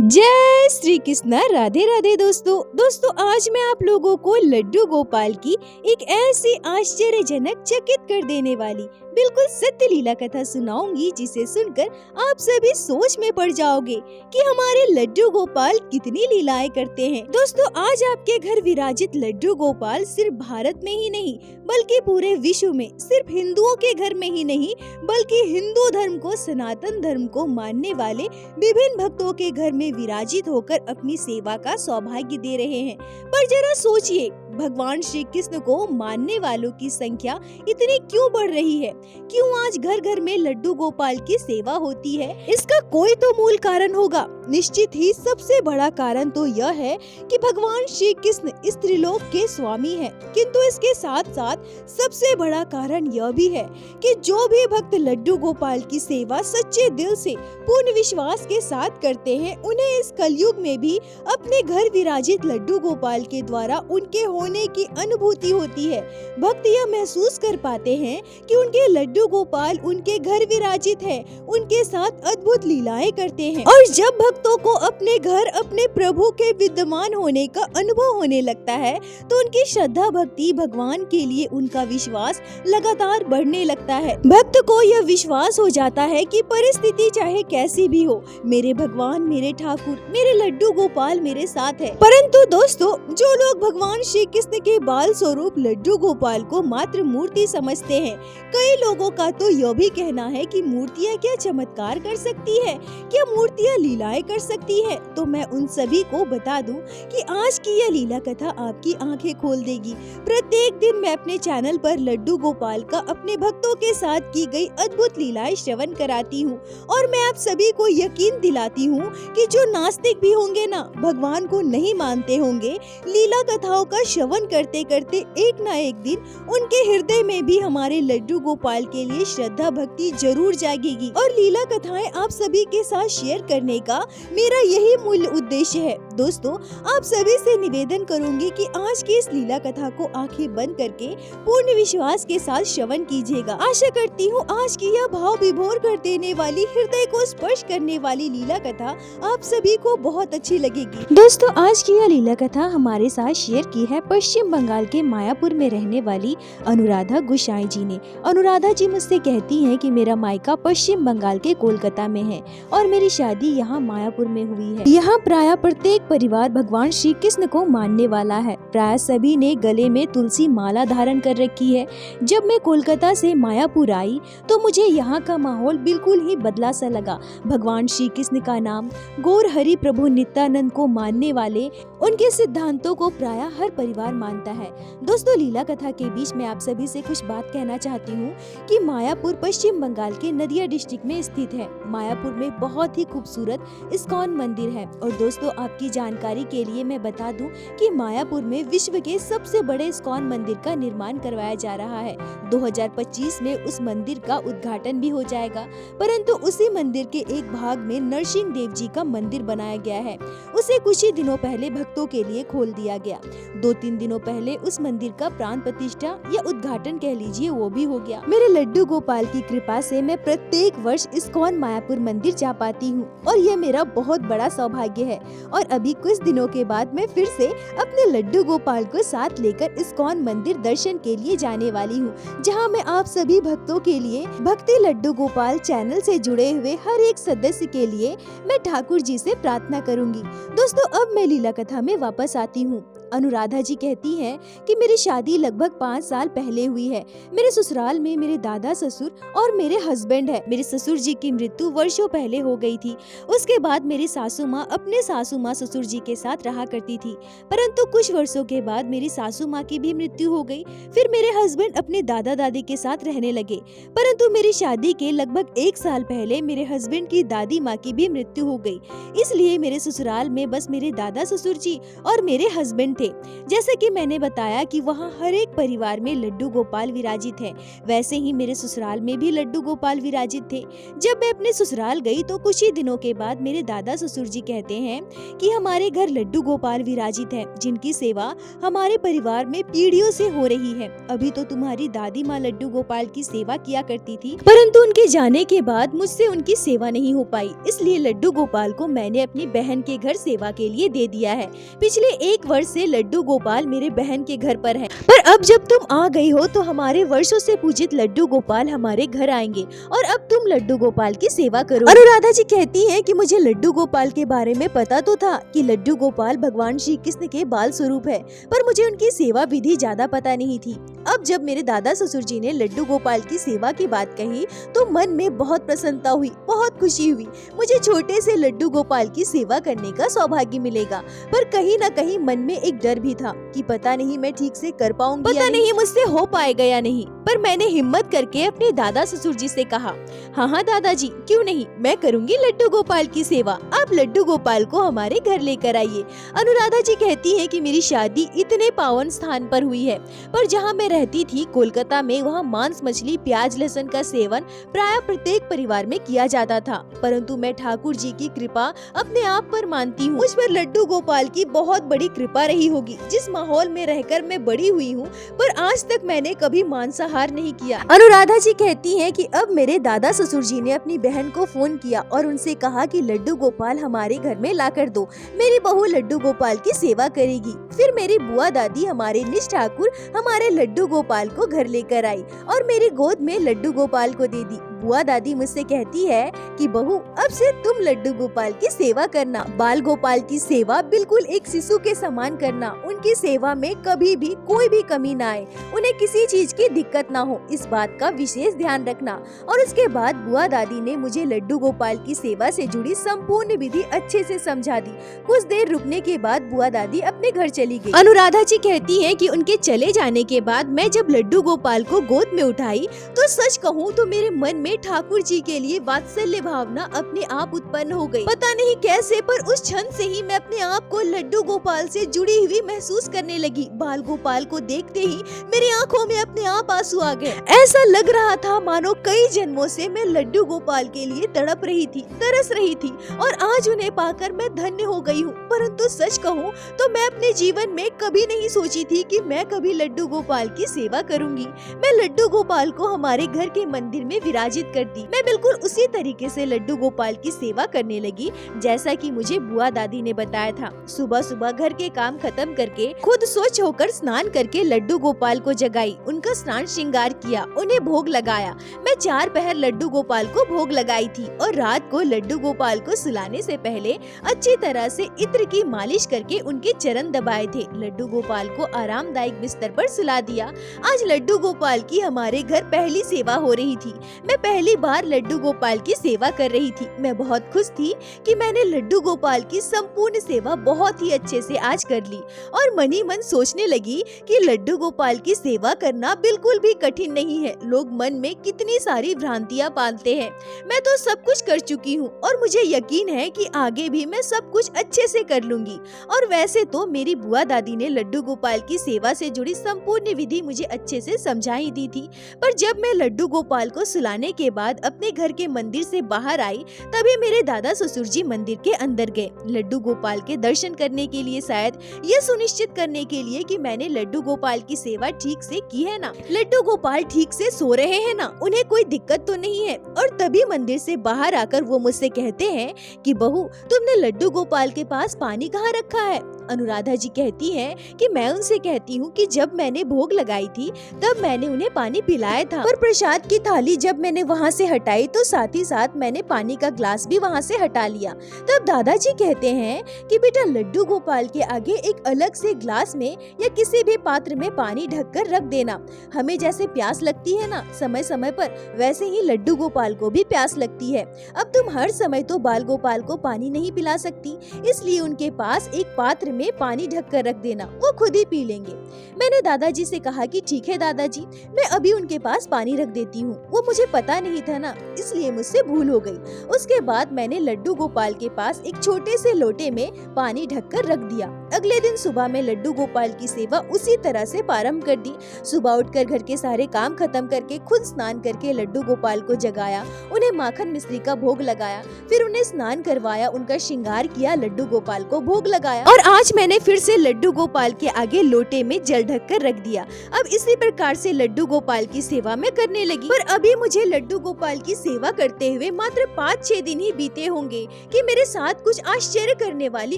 जय श्री कृष्ण। राधे राधे दोस्तों आज मैं आप लोगों को लड्डू गोपाल की एक ऐसी आश्चर्यजनक चकित कर देने वाली बिल्कुल सत्य लीला कथा सुनाऊंगी जिसे सुनकर आप सभी सोच में पड़ जाओगे कि हमारे लड्डू गोपाल कितनी लीलाएं करते हैं। दोस्तों आज आपके घर विराजित लड्डू गोपाल सिर्फ भारत में ही नहीं बल्कि पूरे विश्व में, सिर्फ हिंदुओं के घर में ही नहीं बल्कि हिंदू धर्म को, सनातन धर्म को मानने वाले विभिन्न भक्तों के घर में विराजित होकर अपनी सेवा का सौभाग्य दे रहे हैं। पर जरा सोचिए, भगवान श्री कृष्ण को मानने वालों की संख्या इतनी क्यों बढ़ रही है? क्यों आज घर घर में लड्डू गोपाल की सेवा होती है? इसका कोई तो मूल कारण होगा। निश्चित ही सबसे बड़ा कारण तो यह है कि भगवान श्री कृष्ण इस त्रिलोक के स्वामी हैं। किंतु इसके साथ साथ सबसे बड़ा कारण यह भी है कि जो भी भक्त लड्डू गोपाल की सेवा सच्चे दिल से, पूर्ण विश्वास के साथ करते हैं, उन्हें इस कलयुग में भी अपने घर विराजित लड्डू गोपाल के द्वारा उनके होने की अनुभूति होती है। भक्त यह महसूस कर पाते हैं कि उनके लड्डू गोपाल उनके घर विराजित है, उनके साथ अद्भुत लीलाएं करते हैं। और जब भक्तों को अपने घर, अपने प्रभु के विद्यमान होने का अनुभव होने लगता है तो उनकी श्रद्धा, भक्ति, भगवान के लिए उनका विश्वास लगातार बढ़ने लगता है। भक्त को यह विश्वास हो जाता है कि परिस्थिति चाहे कैसी भी हो, मेरे भगवान, मेरे ठाकुर, मेरे लड्डू गोपाल मेरे साथ है। परंतु दोस्तों, जो लोग भगवान श्री कृष्ण के बाल स्वरूप लड्डू गोपाल को मात्र मूर्ति समझते हैं, कई लोगों का तो यह भी कहना है कि मूर्तियाँ क्या चमत्कार कर सकती है, क्या मूर्तियाँ लीलाएं कर सकती है? तो मैं उन सभी को बता दूं कि आज की यह लीला कथा आपकी आंखें खोल देगी। प्रत्येक दिन मैं अपने चैनल पर लड्डू गोपाल का अपने भक्तों के साथ की गई अद्भुत लीलाएं श्रवण कराती हूँ और मैं आप सभी को यकीन दिलाती हूँ कि जो नास्तिक भी होंगे ना, भगवान को नहीं मानते होंगे, लीला कथाओं का श्रवण करते करते एक ना एक दिन उनके हृदय में भी हमारे लड्डू गोपाल के लिए श्रद्धा, भक्ति जरूर जागेगी। और लीला कथाएं आप सभी के साथ शेयर करने का मेरा यही मूल उद्देश्य है। दोस्तों आप सभी से निवेदन करूंगी कि आज की इस लीला कथा को आंखें बंद करके पूर्ण विश्वास के साथ श्रवण कीजिएगा। आशा करती हूँ आज की यह भाव विभोर कर देने वाली, हृदय को स्पर्श करने वाली लीला कथा आप सभी को बहुत अच्छी लगेगी। दोस्तों आज की यह लीला कथा हमारे साथ शेयर की है पश्चिम बंगाल के मायापुर में रहने वाली अनुराधा गोसाई जी ने। अनुराधा जी मुझसे कहती हैं कि मेरा मायका पश्चिम बंगाल के कोलकाता में है और मेरी शादी यहाँ मायापुर में हुई है। यहाँ प्राय प्रत्येक परिवार भगवान श्री कृष्ण को मानने वाला है। प्राय सभी ने गले में तुलसी माला धारण कर रखी है। जब मैं कोलकाता से मायापुर आई तो मुझे यहाँ का माहौल बिल्कुल ही बदला सा लगा। भगवान श्री कृष्ण का नाम, गौर हरि प्रभु नित्यानंद को मानने वाले, उनके सिद्धांतों को प्राय हर परिवार मानता है। दोस्तों लीला कथा के बीच में आप सभी से कुछ बात कहना चाहती हूँ कि मायापुर पश्चिम बंगाल के नदिया डिस्ट्रिक्ट में स्थित है। मायापुर में बहुत ही खूबसूरत इस्कॉन मंदिर है। और दोस्तों आपकी जानकारी के लिए मैं बता दूं कि मायापुर में विश्व के सबसे बड़े इस्कॉन मंदिर का निर्माण करवाया जा रहा है। 2025 में उस मंदिर का उद्घाटन भी हो जाएगा। परंतु उसी मंदिर के एक भाग में नरसिंह देव जी का मंदिर बनाया गया है। उसे कुछ ही दिनों पहले भक्तों के लिए खोल दिया गया। 2-3 दिनों पहले उस मंदिर का प्राण प्रतिष्ठा या उद्घाटन कह लीजिए वो भी हो गया। मेरे लड्डू गोपाल की कृपा से मैं प्रत्येक वर्ष इस्कॉन मायापुर मंदिर जा पाती हूँ और यह मेरा बहुत बड़ा सौभाग्य है। और अभी कुछ दिनों के बाद मैं फिर से अपने लड्डू गोपाल को साथ लेकर इस्कॉन मंदिर दर्शन के लिए जाने वाली हूँ, जहाँ मैं आप सभी भक्तों के लिए, भक्ति लड्डू गोपाल चैनल से जुड़े हुए हर एक सदस्य के लिए मैं ठाकुर जी से प्रार्थना करूँगी। दोस्तों अब मैं लीला कथा में वापस आती हूँ। अनुराधा जी कहती हैं कि मेरी शादी लगभग 5 साल पहले हुई है। मेरे ससुराल में मेरे दादा, ससुर और मेरे हस्बैंड है। मेरे ससुर जी की मृत्यु वर्षों पहले हो गई थी। उसके बाद मेरी सासू माँ अपने सासू माँ ससुर जी के साथ रहा करती थी। परंतु कुछ वर्षों के बाद मेरी सासू माँ की भी मृत्यु हो गई। फिर मेरे हस्बैंड अपने दादा दादी के साथ रहने लगे। परंतु मेरी शादी के लगभग 1 साल पहले मेरे हस्बैंड की दादी माँ की भी मृत्यु हो गई। इसलिए मेरे ससुराल में बस मेरे दादा, ससुर जी और मेरे हस्बैंड थे। जैसे कि मैंने बताया कि वहाँ हर एक परिवार में लड्डू गोपाल विराजित है, वैसे ही मेरे ससुराल में भी लड्डू गोपाल विराजित थे। जब मैं अपने ससुराल गई तो कुछ ही दिनों के बाद मेरे दादा ससुर जी कहते हैं कि हमारे घर लड्डू गोपाल विराजित है, जिनकी सेवा हमारे परिवार में पीढ़ियों से हो रही है। अभी तो तुम्हारी दादी माँ लड्डू गोपाल की सेवा किया करती थी, परंतु उनके जाने के बाद मुझसे उनकी सेवा नहीं हो पाई, इसलिए लड्डू गोपाल को मैंने अपनी बहन के घर सेवा के लिए दे दिया है। पिछले 1 वर्ष से लड्डू गोपाल मेरे बहन के घर पर है, पर अब जब तुम आ गई हो तो हमारे वर्षों से पूजित लड्डू गोपाल हमारे घर आएंगे और अब तुम लड्डू गोपाल की सेवा करो। अनुराधा जी कहती हैं कि मुझे लड्डू गोपाल के बारे में पता तो था कि लड्डू गोपाल भगवान श्री कृष्ण के बाल स्वरूप है, पर मुझे उनकी सेवा विधि ज्यादा पता नहीं थी। अब जब मेरे दादा ससुर जी ने लड्डू गोपाल की सेवा की बात कही तो मन में बहुत प्रसन्नता हुई, बहुत खुशी हुई। मुझे छोटे से लड्डू गोपाल की सेवा करने का सौभाग्य मिलेगा, पर कहीं न कहीं मन में एक डर भी था कि पता नहीं मैं ठीक से कर पाऊंगी, पता नहीं मुझसे हो पाएगा या नहीं। पर मैंने हिम्मत करके अपने दादा ससुर जी से कहा, हाँ दादाजी, क्यों नहीं, मैं करूंगी लड्डू गोपाल की सेवा, आप लड्डू गोपाल को हमारे घर लेकर आइए। अनुराधा जी कहती है कि मेरी शादी इतने पावन स्थान पर हुई है, पर जहाँ मैं रहती थी कोलकाता में, वहाँ मांस मछली प्याज लहसुन का सेवन प्राय प्रत्येक परिवार में किया जाता था, परंतु मैं ठाकुर जी की कृपा अपने आप पर मानती हूँ। मुझ पर लड्डू गोपाल की बहुत बड़ी कृपा रही होगी, जिस माहौल में रहकर मैं बड़ी हुई हूँ, पर आज तक मैंने कभी मांसाहार नहीं किया। अनुराधा जी कहती हैं कि अब मेरे दादा ससुर जी ने अपनी बहन को फोन किया और उनसे कहा कि लड्डू गोपाल हमारे घर में लाकर दो, मेरी बहू लड्डू गोपाल की सेवा करेगी। फिर मेरी बुआ दादी हमारे निज ठाकुर हमारे लड्डू गोपाल को घर लेकर आई और मेरी गोद में लड्डू गोपाल को दे दी। बुआ दादी मुझसे कहती है कि बहू, अब से तुम लड्डू गोपाल की सेवा करना, बाल गोपाल की सेवा बिल्कुल एक शिशु के समान करना, उनकी सेवा में कभी भी कोई भी कमी ना आए, उन्हें किसी चीज की दिक्कत ना हो, इस बात का विशेष ध्यान रखना। और उसके बाद बुआ दादी ने मुझे लड्डू गोपाल की सेवा से जुड़ी संपूर्ण विधि अच्छे से समझा दी। कुछ देर रुकने के बाद बुआ दादी अपने घर चली गई। अनुराधा जी कहती है कि उनके चले जाने के बाद मैं जब लड्डू गोपाल को गोद में उठाई तो सच कहूँ तो मेरे मन में ठाकुर जी के लिए वात्सल्य भावना अपने आप उत्पन्न हो गई। पता नहीं कैसे, पर उस क्षण से ही मैं अपने आप को लड्डू गोपाल से जुड़ी हुई महसूस करने लगी। बाल गोपाल को देखते ही मेरी आंखों में अपने आप आंसू आ गए। ऐसा लग रहा था मानो कई जन्मों से मैं लड्डू गोपाल के लिए तड़प रही थी, तरस रही थी, और आज उन्हें पाकर मैं धन्य हो गई हूँ। परंतु सच कहूँ तो मैं अपने जीवन में कभी नहीं सोची थी कि मैं कभी लड्डू गोपाल की सेवा करूंगी। मैं लड्डू गोपाल को हमारे घर के मंदिर में विराजित कर दी। मैं बिल्कुल उसी तरीके से लड्डू गोपाल की सेवा करने लगी जैसा कि मुझे बुआ दादी ने बताया था। सुबह सुबह घर के काम खत्म करके खुद स्वच्छ होकर स्नान करके लड्डू गोपाल को जगाई, उनका स्नान श्रृंगार किया, उन्हें भोग लगाया। मैं 4 पहर लड्डू गोपाल को भोग लगाई थी और रात को लड्डू गोपाल को सुलाने से पहले अच्छी तरह से इत्र की मालिश करके उनके चरण दबाए थे। लड्डू गोपाल को आरामदायक बिस्तर पर सुला दिया। आज लड्डू गोपाल की हमारे घर पहली सेवा हो रही थी। मैं पहली बार लड्डू गोपाल की सेवा कर रही थी। मैं बहुत खुश थी कि मैंने लड्डू गोपाल की संपूर्ण सेवा बहुत ही अच्छे से आज कर ली और मन ही मन सोचने लगी कि लड्डू गोपाल की सेवा करना बिल्कुल भी कठिन नहीं है। लोग मन में कितनी सारी भ्रांतियां पालते हैं। मैं तो सब कुछ कर चुकी हूँ और मुझे यकीन है कि आगे भी मैं सब कुछ अच्छे से कर लूंगी। और वैसे तो मेरी बुआ दादी ने लड्डू गोपाल की सेवा से जुड़ी संपूर्ण विधि मुझे अच्छे से समझाई दी थी, पर जब मैं लड्डू गोपाल को सुलाने के बाद अपने घर के मंदिर से बाहर आई तभी मेरे दादा ससुर जी मंदिर के अंदर गए लड्डू गोपाल के दर्शन करने के लिए, शायद ये सुनिश्चित करने के लिए कि मैंने लड्डू गोपाल की सेवा ठीक से की है ना, लड्डू गोपाल ठीक से सो रहे हैं ना, उन्हें कोई दिक्कत तो नहीं है। और तभी मंदिर से बाहर आकर वो मुझसे कहते हैं कि बहू, तुमने लड्डू गोपाल के पास पानी कहाँ रखा है? अनुराधा जी कहती हैं कि मैं उनसे कहती हूँ कि जब मैंने भोग लगाई थी तब मैंने उन्हें पानी पिलाया था, पर प्रसाद की थाली जब मैंने वहाँ से हटाई तो साथ ही साथ मैंने पानी का ग्लास भी वहाँ से हटा लिया। तब दादाजी कहते हैं कि बेटा, लड्डू गोपाल के आगे एक अलग से ग्लास में या किसी भी पात्र में पानी ढककर रख देना। हमें जैसे प्यास लगती है ना समय समय पर, वैसे ही लड्डू गोपाल को भी प्यास लगती है। अब तुम हर समय तो बाल गोपाल को पानी नहीं पिला सकती, इसलिए उनके पास एक पात्र में पानी ढककर रख देना, वो खुद ही पी लेंगे। मैंने दादाजी से कहा कि ठीक है दादाजी, मैं अभी उनके पास पानी रख देती हूँ। वो मुझे पता नहीं था ना, इसलिए मुझसे भूल हो गई। उसके बाद मैंने लड्डू गोपाल के पास एक छोटे से लोटे में पानी ढककर रख दिया। अगले दिन सुबह में लड्डू गोपाल की सेवा उसी तरह से प्रारंभ कर दी। सुबह उठकर घर के सारे काम खत्म करके खुद स्नान करके लड्डू गोपाल को जगाया, उन्हें माखन मिश्री का भोग लगाया, फिर उन्हें स्नान करवाया, उनका श्रृंगार किया, लड्डू गोपाल को भोग लगाया और आज मैंने फिर से लड्डू गोपाल के आगे लोटे में जल ढक कर रख दिया। अब इसी प्रकार से लड्डू गोपाल की सेवा में करने लगी। पर अभी मुझे लड्डू गोपाल की सेवा करते हुए मात्र 5-6 दिन ही बीते होंगे कि मेरे साथ कुछ आश्चर्य करने वाली,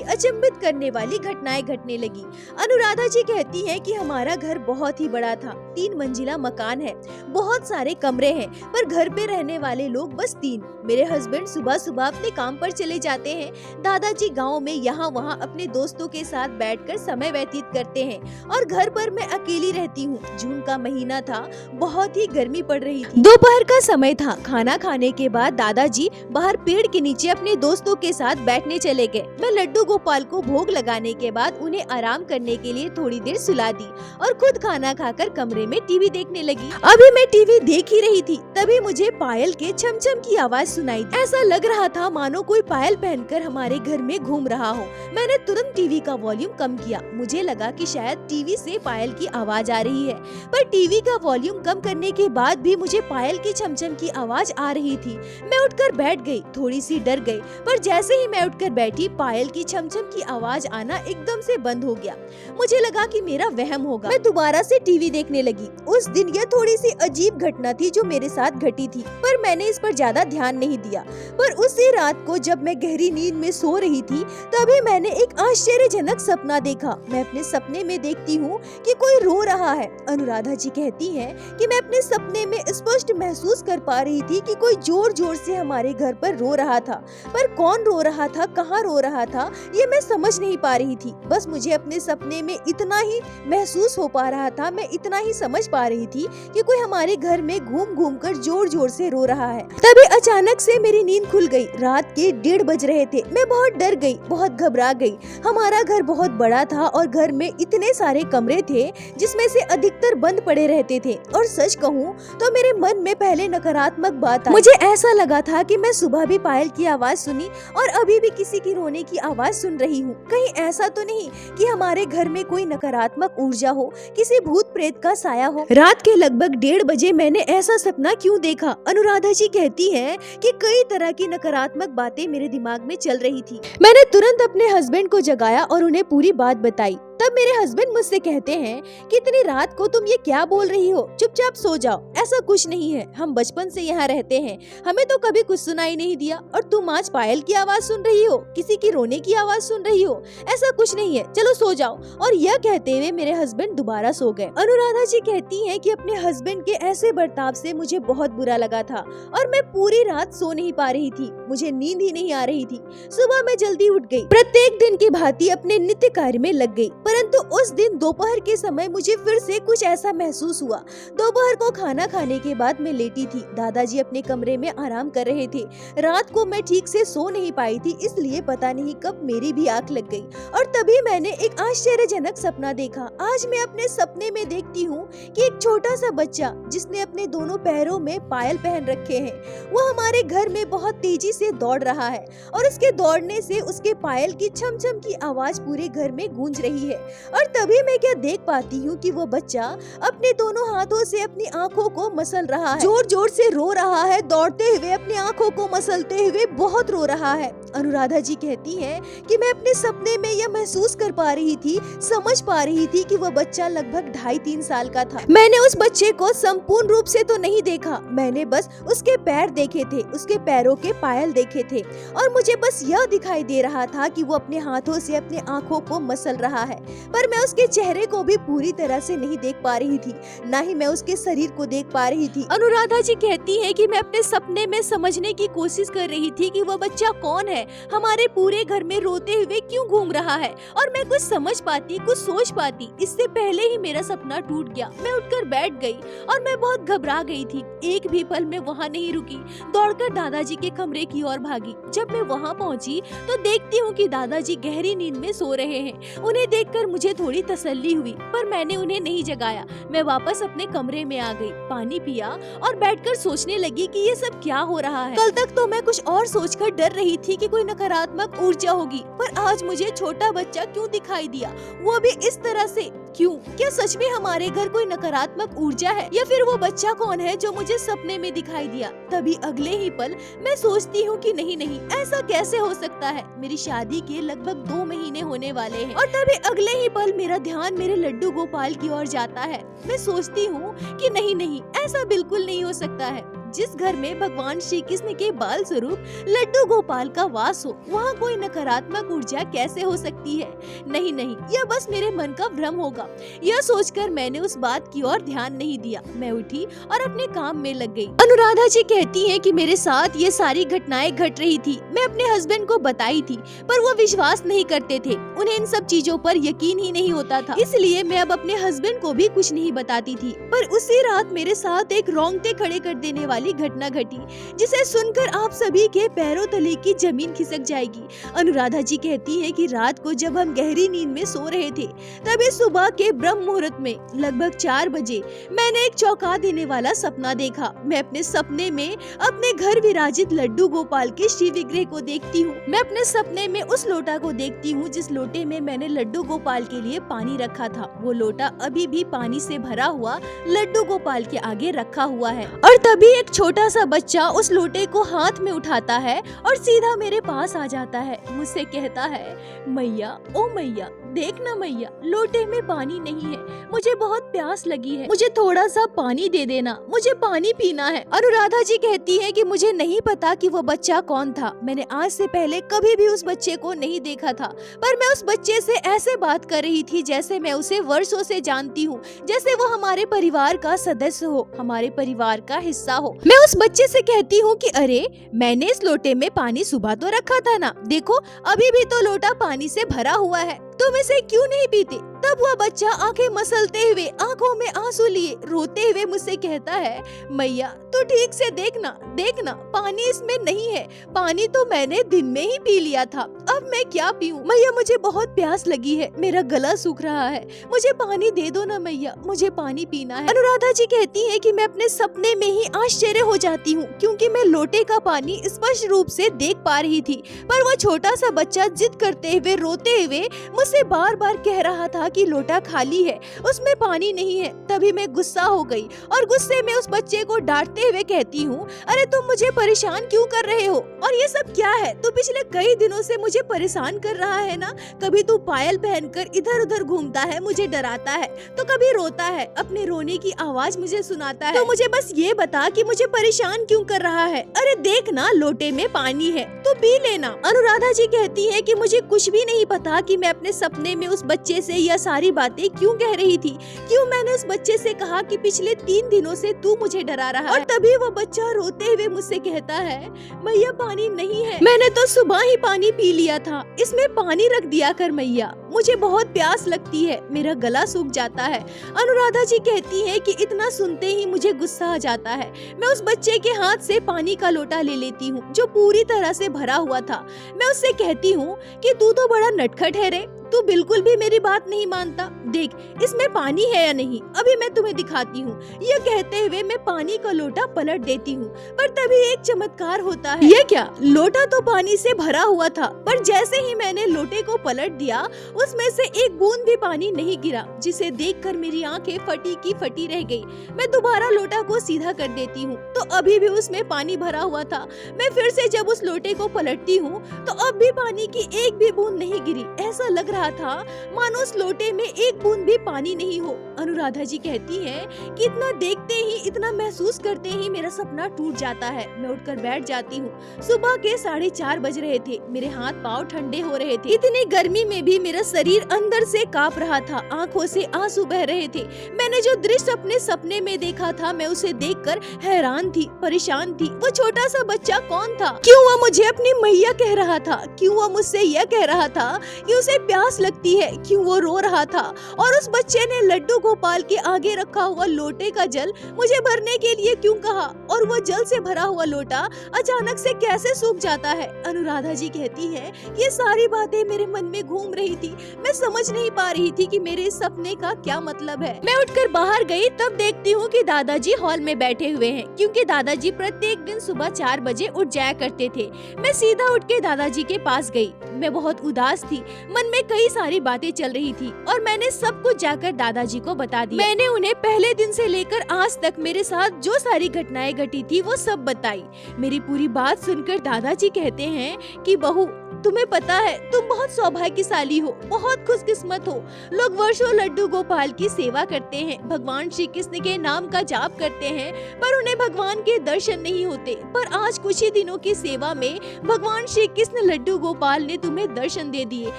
अचंभित करने वाली घटनाएं घटने लगी। अनुराधा जी कहती है कि हमारा घर बहुत ही बड़ा था, 3 मंजिला मकान है, बहुत सारे कमरे हैं, पर घर पे रहने वाले लोग बस 3। मेरे हस्बैंड सुबह सुबह अपने काम पर चले जाते हैं, दादाजी गाँव में यहाँ वहाँ अपने दोस्तों के साथ बैठकर समय व्यतीत करते हैं और घर पर मैं अकेली रहती हूँ। जून का महीना था, बहुत ही गर्मी पड़ रही थी। दोपहर का समय था। खाना खाने के बाद दादाजी बाहर पेड़ के नीचे अपने दोस्तों के साथ बैठने चले गए। मैं लड्डू गोपाल को भोग लगाने के बाद उन्हें आराम करने के लिए थोड़ी देर सुला दी और खुद खाना खाकर कमरे में टीवी देखने लगी। अभी मैं टीवी देख ही रही थी, तभी मुझे पायल के छमछम की आवाज सुनाई दी। ऐसा लग रहा था मानो कोई पायल पहनकर हमारे घर में घूम रहा हो। मैंने तुरंत टीवी का वॉल्यूम कम किया। मुझे लगा कि शायद टीवी से पायल की आवाज आ रही है, पर टीवी का वॉल्यूम कम करने के बाद भी मुझे पायल की छमछम की आवाज आ रही थी। मैं उठकर बैठ गई, थोड़ी सी डर गई, पर जैसे ही मैं उठकर बैठी पायल की छमछम की आवाज आना एकदम से बंद हो गया। मुझे लगा कि मेरा वहम होगा। मैं दोबारा से टीवी देखने लगी। उस दिन यह थोड़ी सी अजीब घटना थी जो मेरे साथ घटी थी, पर मैंने इस पर ज्यादा ध्यान नहीं दिया। पर उसी रात को जब मैं गहरी नींद में सो रही थी, तभी मैंने एक आश्चर्यजनक सपना देखा। मैं अपने सपने में देखती हूँ कि कोई रो रहा है। अनुराधा जी कहती हैं कि मैं अपने सपने में स्पष्ट महसूस कर पा रही थी कि कोई जोर जोर से हमारे घर पर रो रहा था, पर कौन रो रहा था, कहाँ रो रहा था, ये मैं समझ नहीं पा रही थी। बस मुझे अपने सपने में इतना ही महसूस हो पा रहा था, मैं इतना ही समझ पा रही थी कि कोई हमारे घर में घूम घूम कर जोर जोर से रो रहा है। तभी अचानक से मेरी नींद खुल गई। रात के 1:30 बज रहे थे। मैं बहुत डर गई, बहुत घबरा गई। हमारा घर बहुत बड़ा था और घर में इतने सारे कमरे थे जिसमें से अधिकतर बंद पड़े रहते थे। और सच कहूँ तो मेरे मन में पहले नकारात्मक बात आई। मुझे ऐसा लगा था कि मैं सुबह भी पायल की आवाज सुनी और अभी भी किसी की रोने की आवाज सुन रही हूँ। कहीं ऐसा तो नहीं कि हमारे घर में कोई नकारात्मक ऊर्जा हो, किसी भूत प्रेत का साया हो। रात के लगभग 1:30 बजे मैंने ऐसा सपना क्यों देखा? अनुराधा जी कहती है कि कई तरह की नकारात्मक बातें मेरे दिमाग में चल रही थी। मैंने तुरंत अपने हस्बैंड को जगाया और उन्हें पूरी बात बताई। तब मेरे हस्बैंड मुझसे कहते हैं कि इतनी रात को तुम ये क्या बोल रही हो, चुपचाप सो जाओ। ऐसा कुछ नहीं है, हम बचपन से यहाँ रहते हैं, हमें तो कभी कुछ सुनाई नहीं दिया। और तुम आज पायल की आवाज सुन रही हो, किसी की रोने की आवाज सुन रही हो, ऐसा कुछ नहीं है, चलो सो जाओ। और यह कहते हुए मेरे हस्बैंड दोबारा सो गए। अनुराधा जी कहती है कि अपने हस्बैंड के ऐसे बर्ताव से मुझे बहुत बुरा लगा था और मैं पूरी रात सो नहीं पा रही थी, मुझे नींद ही नहीं आ रही थी। सुबह मैं जल्दी उठ गई, प्रत्येक दिन की भांति अपने नित्य कार्य में लग गई। परंतु उस दिन दोपहर के समय मुझे फिर से कुछ ऐसा महसूस हुआ। दोपहर को खाना खाने के बाद मैं लेटी थी, दादाजी अपने कमरे में आराम कर रहे थे। रात को मैं ठीक से सो नहीं पाई थी, इसलिए पता नहीं कब मेरी भी आंख लग गई और तभी मैंने एक आश्चर्यजनक सपना देखा। आज मैं अपने सपने में देखती हूँ कि एक छोटा सा बच्चा जिसने अपने दोनों पैरों में पायल पहन रखे हैं, वो हमारे घर में बहुत तेजी से दौड़ रहा है और उसके दौड़ने से उसके पायल की छम-छम की आवाज पूरे घर में गूंज रही है। और तभी मैं क्या देख पाती हूँ कि वो बच्चा अपने दोनों हाथों से अपनी आंखों को मसल रहा है, जोर जोर से रो रहा है, दौड़ते हुए अपनी आंखों को मसलते हुए बहुत रो रहा है। अनुराधा जी कहती हैं कि मैं अपने सपने में यह महसूस कर पा रही थी, समझ पा रही थी कि वह बच्चा लगभग 2.5-3 साल का था। मैंने उस बच्चे को संपूर्ण रूप से तो नहीं देखा, मैंने बस उसके पैर देखे थे, उसके पैरों के पायल देखे थे और मुझे बस यह दिखाई दे रहा था कि वो अपने हाथों से अपनी आंखों को मसल रहा है, पर मैं उसके चेहरे को भी पूरी तरह से नहीं देख पा रही थी, ना ही मैं उसके शरीर को देख पा रही थी। अनुराधा जी कहती है कि मैं अपने सपने में समझने की कोशिश कर रही थी कि वह बच्चा कौन है, हमारे पूरे घर में रोते हुए क्यों घूम रहा है और मैं कुछ समझ पाती, कुछ सोच पाती, इससे पहले ही मेरा सपना टूट गया। मैं उठकर बैठ गई और मैं बहुत घबरा गई थी। एक भी पल में वहाँ नहीं रुकी, दौड़कर दादाजी के कमरे की ओर भागी। जब मैं वहाँ पहुँची तो देखती हूँ कि दादाजी गहरी नींद में सो रहे हैं। उन्हें देखकर मुझे मुझे थोड़ी तसल्ली हुई, पर मैंने उन्हें नहीं जगाया। मैं वापस अपने कमरे में आ गई, पानी पिया और बैठकर सोचने लगी कि ये सब क्या हो रहा है। कल तक तो मैं कुछ और सोचकर डर रही थी कि कोई नकारात्मक ऊर्जा होगी, पर आज मुझे छोटा बच्चा क्यों दिखाई दिया, वो भी इस तरह से। क्यों? क्या सच में हमारे घर कोई नकारात्मक ऊर्जा है, या फिर वो बच्चा कौन है जो मुझे सपने में दिखाई दिया? तभी अगले ही पल मैं सोचती हूँ कि नहीं नहीं, ऐसा कैसे हो सकता है। मेरी शादी के लगभग 2 महीने होने वाले हैं और तभी अगले ही पल मेरा ध्यान मेरे लड्डू गोपाल की ओर जाता है। मैं सोचती हूँ कि नहीं नहीं, ऐसा बिल्कुल नहीं हो सकता है। जिस घर में भगवान श्री कृष्ण के बाल स्वरूप लड्डू गोपाल का वास हो, वहाँ कोई नकारात्मक ऊर्जा कैसे हो सकती है? नहीं नहीं, यह बस मेरे मन का भ्रम होगा। यह सोचकर मैंने उस बात की ओर ध्यान नहीं दिया। मैं उठी और अपने काम में लग गई। अनुराधा जी कहती हैं कि मेरे साथ ये सारी घटनाएं घट रही थी। मैं अपने हस्बैंड को बताई थी, पर वो विश्वास नहीं करते थे। उन्हें इन सब चीजों पर यकीन ही नहीं होता था, इसलिए मैं अब अपने हस्बैंड को भी कुछ नहीं बताती थी। पर उसी रात मेरे साथ एक रोंगटे खड़े कर देने वाली घटना घटी, जिसे सुनकर आप सभी के पैरों तले की जमीन खिसक जाएगी। अनुराधा जी कहती है कि रात को जब हम गहरी नींद में सो रहे थे, तभी सुबह के ब्रह्म मुहूर्त में लगभग 4 बजे मैंने एक चौंका देने वाला सपना देखा। मैं अपने सपने में अपने घर विराजित लड्डू गोपाल के शिव विग्रह को देखती हूँ। मैं अपने सपने में उस लोटा को देखती हूँ जिस लोटे में मैंने लड्डू गोपाल के लिए पानी रखा था। वो लोटा अभी भी पानी से भरा हुआ लड्डू गोपाल के आगे रखा हुआ है और तभी एक छोटा सा बच्चा उस लोटे को हाथ में उठाता है और सीधा मेरे पास आ जाता है। मुझसे कहता है, मैया, ओ मैया, देखना मैया, लोटे में पानी नहीं है, मुझे बहुत प्यास लगी है, मुझे थोड़ा सा पानी दे देना, मुझे पानी पीना है। अनुराधा जी कहती है कि मुझे नहीं पता कि वो बच्चा कौन था। मैंने आज से पहले कभी भी उस बच्चे को नहीं देखा था, पर मैं उस बच्चे से ऐसे बात कर रही थी जैसे मैं उसे वर्षों से जानती हूँ, जैसे वो हमारे परिवार का सदस्य हो, हमारे परिवार का हिस्सा हो। मैं उस बच्चे से कहती हूँ कि अरे, मैंने इस लोटे में पानी सुबह तो रखा था ना, देखो अभी भी तो लोटा पानी से भरा हुआ है, तुम इसे क्यों नहीं पीते? तब वह बच्चा आंखें मसलते हुए, आंखों में आंसू लिए, रोते हुए मुझसे कहता है, मैया, तू ठीक से देखना, देखना, पानी इसमें नहीं है, पानी तो मैंने दिन में ही पी लिया था, अब मैं क्या पीऊं? मैया, मुझे बहुत प्यास लगी है, मेरा गला सूख रहा है, मुझे पानी दे दो ना मैया, मुझे पानी पीना है। अनुराधा जी कहती है कि मैं अपने सपने में ही आश्चर्य हो जाती हूँ, क्योंकि मैं लोटे का पानी स्पष्ट रूप से देख पा रही थी, पर वह छोटा सा बच्चा जिद करते हुए, रोते हुए मुझसे बार बार कह रहा था कि लोटा खाली है, उसमें पानी नहीं है। तभी मैं गुस्सा हो गई और गुस्से में उस बच्चे को डांटते हुए कहती हूँ, अरे तुम मुझे परेशान क्यों कर रहे हो? और ये सब क्या है? तू पिछले कई दिनों से मुझे परेशान कर रहा है ना। कभी तू पायल पहनकर इधर उधर घूमता है, मुझे डराता है, तो कभी रोता है, अपने रोने की आवाज मुझे सुनाता है। तो मुझे बस ये बता कि मुझे परेशान क्यों कर रहा है? अरे देख ना, लोटे में पानी है, तो पी लेना। अनुराधा जी कहती है कि मुझे कुछ भी नहीं पता कि मैं अपने सपने में उस बच्चे से यह सारी बातें क्यों कह रही थी, क्यों मैंने उस बच्चे से कहा कि पिछले 3 दिनों से तू मुझे डरा रहा है। और तभी वो बच्चा रोते हुए मुझसे कहता है, मैया, पानी नहीं है, मैंने तो सुबह ही पानी पी लिया था, इसमें पानी रख दिया कर मैया, मुझे बहुत प्यास लगती है, मेरा गला सूख जाता है। अनुराधा जी कहती है कि इतना सुनते ही मुझे गुस्सा आ जाता है। मैं उस बच्चे के हाथ से पानी का लोटा ले लेती हूँ जो पूरी तरह से भरा हुआ था। मैं उससे कहती हूँ कि तू तो बड़ा नटखट है रे, तू बिल्कुल भी मेरी बात नहीं मानता, देख इसमें पानी है या नहीं, अभी मैं तुम्हें दिखाती हूँ। यह कहते हुए मैं पानी का लोटा पलट देती हूँ, पर तभी एक चमत्कार होता है। यह क्या, लोटा तो पानी से भरा हुआ था, पर जैसे ही मैंने लोटे को पलट दिया, उसमें से एक बूंद भी पानी नहीं गिरा, जिसे देखकर मेरी आंखें फटी की फटी रह गई। मैं दोबारा लोटा को सीधा कर देती हूँ, तो अभी भी उसमें पानी भरा हुआ था। मैं फिर से जब उस लोटे को पलटती हूँ, तो अब भी पानी की एक भी बूंद नहीं गिरी। ऐसा लग रहा था मानो उस लोटे में एक बूंद भी पानी नहीं हो। अनुराधा जी कहती हैं कि इतना देखते ही, इतना महसूस करते ही मेरा सपना टूट जाता है। मैं उठकर बैठ जाती हूँ। सुबह के 4:30 बज रहे थे, मेरे हाथ पाँव ठंडे हो रहे थे। इतनी गर्मी में भी मेरा शरीर अंदर से कांप रहा था, आंखों से आंसू बह रहे थे। मैंने जो दृश्य अपने सपने में देखा था, मैं उसे देखकर हैरान थी, परेशान थी। वो छोटा सा बच्चा कौन था? क्यों वह मुझे अपनी मैया कह रहा था? क्यों वह मुझसे यह कह रहा था कि उसे प्यास प्यास लगती है, क्यों वो रो रहा था और उस बच्चे ने लड्डू गोपाल के आगे रखा हुआ लोटे का जल मुझे भरने के लिए क्यों कहा और वो जल से भरा हुआ लोटा अचानक से कैसे सूख जाता है। अनुराधा जी कहती है ये सारी बातें मेरे मन में घूम रही थी, मैं समझ नहीं पा रही थी कि मेरे इस सपने का क्या मतलब है। मैं उठकर बाहर गई, तब देखती हूँ कि दादाजी हॉल में बैठे हुए हैं, क्योंकि दादाजी प्रत्येक दिन सुबह 4 बजे उठ जाया करते थे। मैं सीधा उठ के दादाजी के पास गई। मैं बहुत उदास थी, मन में कई सारी बातें चल रही थी और मैंने सब कुछ जाकर दादाजी को बता दिया। मैंने उन्हें पहले दिन से लेकर आज तक मेरे साथ जो सारी घटनाएं घटी थी वो सब बताई। मेरी पूरी बात सुनकर दादाजी कहते हैं कि बहू, तुम्हें पता है तुम बहुत सौभाग्यशाली हो, बहुत खुशकिस्मत हो। लोग वर्षों लड्डू गोपाल की सेवा करते हैं, भगवान श्री कृष्ण के नाम का जाप करते हैं, पर उन्हें भगवान के दर्शन नहीं होते। पर आज कुछ ही दिनों की सेवा में भगवान श्री कृष्ण लड्डू गोपाल ने तुम्हें दर्शन दे दिए।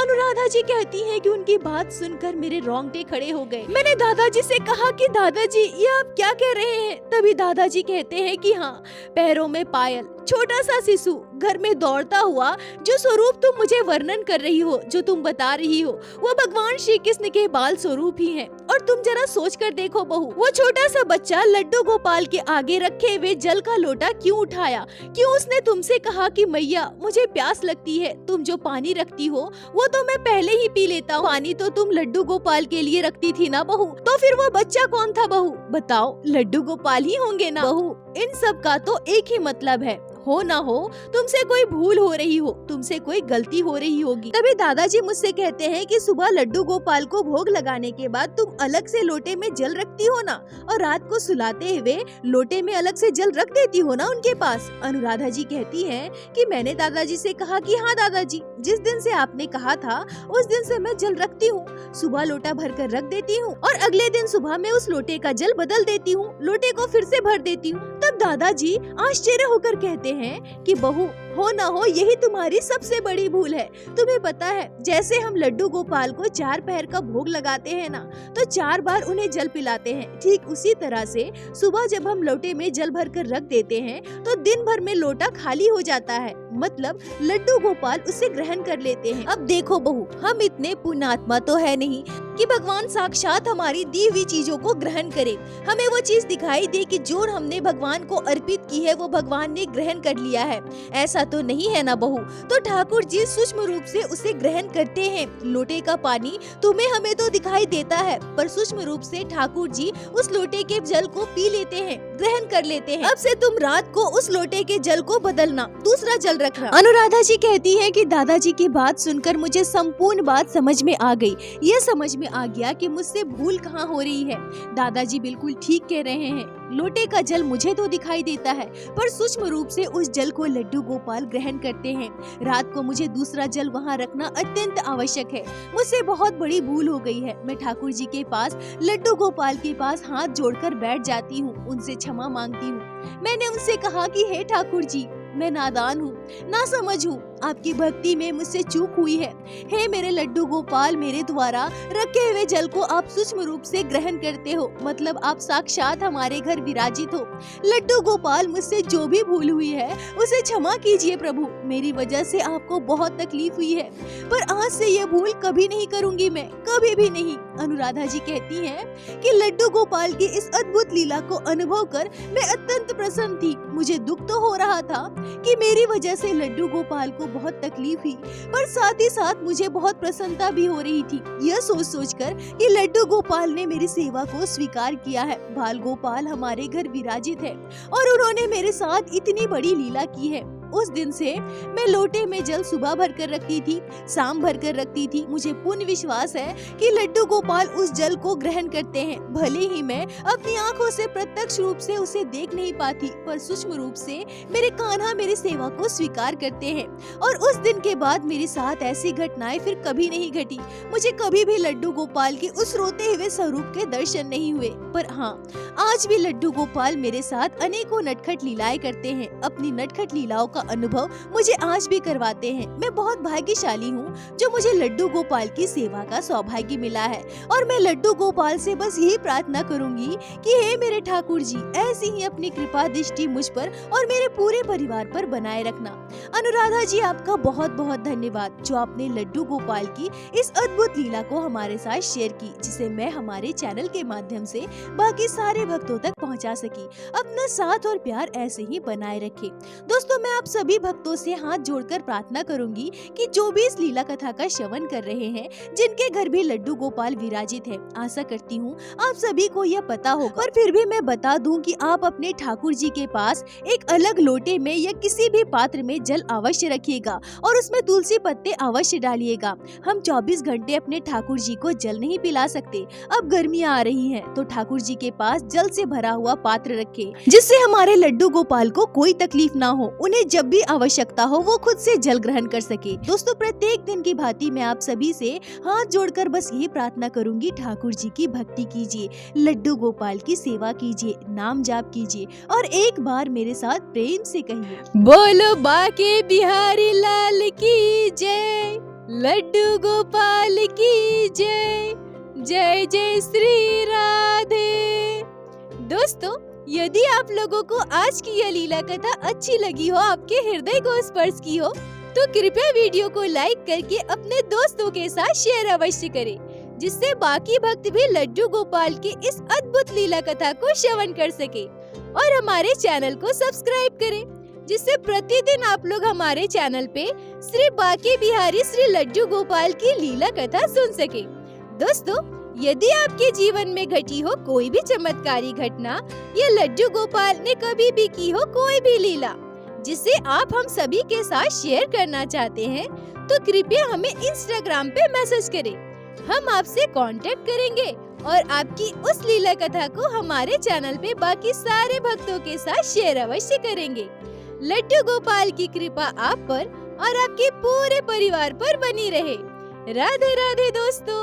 अनुराधा जी कहती हैं कि उनकी बात सुनकर मेरे रोंगटे खड़े हो गए। मैंने दादाजी से कहा कि दादाजी ये आप क्या कह रहे हैं? तभी दादाजी कहते हैं कि हाँ, पैरों में पायल, छोटा सा शिशु, घर में दौड़ता हुआ जो स्वरूप तुम मुझे वर्णन कर रही हो, जो तुम बता रही हो, वो भगवान श्री कृष्ण के बाल स्वरूप ही है। और तुम जरा सोच कर देखो बहू, वो छोटा सा बच्चा लड्डू गोपाल के आगे रखे हुए जल का लोटा क्यों उठाया? क्यों उसने तुमसे कहा कि मैया मुझे प्यास लगती है, तुम जो पानी रखती हो वो तो मैं पहले ही पी लेता हूँ। पानी तो तुम लड्डू गोपाल के लिए रखती थी ना बहू, तो फिर वो बच्चा कौन था बहू? बताओ, लड्डू गोपाल ही होंगे ना बहू। इन सब का तो एक ही मतलब है, हो ना हो तुमसे कोई भूल हो रही हो, तुमसे कोई गलती हो रही होगी। तभी दादाजी मुझसे कहते हैं कि सुबह लड्डू गोपाल को भोग लगाने के बाद तुम अलग से लोटे में जल रखती हो ना, और रात को सुलाते हुए लोटे में अलग से जल रख देती हो ना उनके पास। अनुराधा जी कहती हैं कि मैंने दादाजी से कहा कि हाँ दादाजी, जिस दिन से आपने कहा था उस दिन से मैं जल रखती हूँ। सुबह लोटा भर कर रख देती हूँ और अगले दिन सुबह में उस लोटे का जल बदल देती हूँ, लोटे को फिर से भर देती हूँ। तब दादाजी आश्चर्य होकर कहते हैं कि बहू, हो ना हो यही तुम्हारी सबसे बड़ी भूल है। तुम्हें पता है, जैसे हम लड्डू गोपाल को 4 पहर का भोग लगाते हैं ना, तो 4 बार उन्हें जल पिलाते हैं, ठीक उसी तरह से सुबह जब हम लोटे में जल भर कर रख देते हैं तो दिन भर में लोटा खाली हो जाता है, मतलब लड्डू गोपाल उसे ग्रहण कर लेते हैं। अब देखो बहू, हम इतने पुण्यात्मा तो है नहीं कि भगवान साक्षात हमारी दी हुई चीजों को ग्रहण करे, हमें वो चीज दिखाई दे कि जो हमने भगवान को अर्पित की है वो भगवान ने ग्रहण कर लिया है। ऐसा तो नहीं है ना बहू। तो ठाकुर जी सूक्ष्म रूप से उसे ग्रहण करते हैं। लोटे का पानी तुम्हें हमें तो दिखाई देता है, पर सूक्ष्म रूप से ठाकुर जी उस लोटे के जल को पी लेते हैं, ग्रहण कर लेते हैं। अब से तुम रात को उस लोटे के जल को बदलना, दूसरा जल रखना। अनुराधा जी कहती है कि दादाजी की बात सुनकर मुझे संपूर्ण बात समझ में आ गई। ये समझ में आ गया कि मुझसे भूल कहाँ हो रही है। दादाजी बिल्कुल ठीक कह रहे हैं, लोटे का जल मुझे तो दिखाई देता है, पर सूक्ष्म रूप से उस जल को लड्डू गोपाल ग्रहण करते हैं। रात को मुझे दूसरा जल वहाँ रखना अत्यंत आवश्यक है। मुझसे बहुत बड़ी भूल हो गई है। मैं ठाकुर जी के पास, लड्डू गोपाल के पास हाथ जोड़कर बैठ जाती हूँ, उनसे क्षमा मांगती हूँ। मैंने उनसे कहा कि हे ठाकुर जी, मैं नादान हूँ, ना समझ हूँ, आपकी भक्ति में मुझसे चूक हुई है। हे मेरे लड्डू गोपाल, मेरे द्वारा रखे हुए जल को आप सूक्ष्म रूप से ग्रहण करते हो, मतलब आप साक्षात हमारे घर विराजित हो। लड्डू गोपाल, मुझसे जो भी भूल हुई है उसे क्षमा कीजिए प्रभु, मेरी वजह से आपको बहुत तकलीफ हुई है, पर आज से ये भूल कभी नहीं करूंगी मैं, कभी भी नहीं। अनुराधा जी कहती हैं कि लड्डू गोपाल की इस अद्भुत लीला को अनुभव कर मैं अत्यंत प्रसन्न थी। मुझे दुख तो हो रहा था कि मेरी वजह से लड्डू गोपाल को बहुत तकलीफ हुई, पर साथ ही साथ मुझे बहुत प्रसन्नता भी हो रही थी, यह सोच कर कि लड्डू गोपाल ने मेरी सेवा को स्वीकार किया है। बाल गोपाल हमारे घर विराजित है और उन्होंने मेरे साथ इतनी बड़ी लीला की है। उस दिन से मैं लोटे में जल सुबह भर कर रखती थी, शाम भर कर रखती थी। मुझे पूर्ण विश्वास है कि लड्डू गोपाल उस जल को ग्रहण करते हैं। भले ही मैं अपनी आंखों से प्रत्यक्ष रूप से उसे देख नहीं पाती, पर सूक्ष्म रूप से मेरे कान्हा मेरी सेवा को स्वीकार करते हैं। और उस दिन के बाद मेरे साथ ऐसी घटनाएं फिर कभी नहीं घटी। मुझे कभी भी लड्डू गोपाल के उस रोते हुए स्वरूप के दर्शन नहीं हुए, पर हाँ, आज भी लड्डू गोपाल मेरे साथ अनेकों नटखट लीलाएं करते हैं। अपनी नटखट लीलाओं का अनुभव मुझे आज भी करवाते हैं। मैं बहुत भाग्यशाली हूँ जो मुझे लड्डू गोपाल की सेवा का सौभाग्य मिला है, और मैं लड्डू गोपाल से बस यही प्रार्थना करूंगी कि हे मेरे ठाकुर जी, ऐसी ही अपनी कृपा दृष्टि मुझ पर और मेरे पूरे परिवार पर बनाए रखना। अनुराधा जी, आपका बहुत बहुत धन्यवाद जो आपने लड्डू गोपाल की इस अद्भुत लीला को हमारे साथ शेयर की, जिसे मैं हमारे चैनल के माध्यम से बाकी सारे भक्तों तक पहुंचा सकी। अपना साथ और प्यार ऐसे ही बनाए रखें। दोस्तों, मैं आप सभी भक्तों से हाथ जोड़कर प्रार्थना करूंगी कि जो भी इस लीला कथा का श्रवण कर रहे हैं, जिनके घर भी लड्डू गोपाल विराजित है, आशा करती हूँ आप सभी को यह पता होगा। और फिर भी मैं बता दूं कि आप अपने ठाकुर जी के पास एक अलग लोटे में या किसी भी पात्र में जल अवश्य रखिएगा और उसमें तुलसी पत्ते अवश्य डालिएगा। हम 24 घंटे अपने ठाकुर जी को जल नहीं पिला सकते। अब गर्मियाँ आ रही हैं, तो ठाकुर जी के पास जल से भरा हुआ पात्र रखें, जिससे हमारे लड्डू गोपाल को कोई तकलीफ ना हो। उन्हें जब भी आवश्यकता हो वो खुद से जल ग्रहण कर सके। दोस्तों, प्रत्येक दिन की भांति मैं आप सभी से हाथ जोड़कर बस यही प्रार्थना करूंगी, ठाकुर जी की भक्ति कीजिए, लड्डू गोपाल की सेवा कीजिए, नाम जाप कीजिए और एक बार मेरे साथ प्रेम से कहिए, बोलो बाके बिहारी लाल की जय, लड्डू गोपाल की जय, जय जय श्री राधे। दोस्तों, यदि आप लोगों को आज की यह लीला कथा अच्छी लगी हो, आपके हृदय को स्पर्श की हो, तो कृपया वीडियो को लाइक करके अपने दोस्तों के साथ शेयर अवश्य करें, जिससे बाकी भक्त भी लड्डू गोपाल की इस अद्भुत लीला कथा को श्रवण कर सके। और हमारे चैनल को सब्सक्राइब करें, जिससे प्रतिदिन आप लोग हमारे चैनल पे श्री बाके बिहारी श्री लड्डू गोपाल की लीला कथा सुन सके। दोस्तों, यदि आपके जीवन में घटी हो कोई भी चमत्कारी घटना या लड्डू गोपाल ने कभी भी की हो कोई भी लीला, जिसे आप हम सभी के साथ शेयर करना चाहते हैं, तो कृपया हमें इंस्टाग्राम पे मैसेज करें। हम आपसे कांटेक्ट करेंगे और आपकी उस लीला कथा को हमारे चैनल पे बाकी सारे भक्तों के साथ शेयर अवश्य करेंगे। लड्डू गोपाल की कृपा आप पर और आपके पूरे परिवार पर बनी रहे। राधे राधे दोस्तों।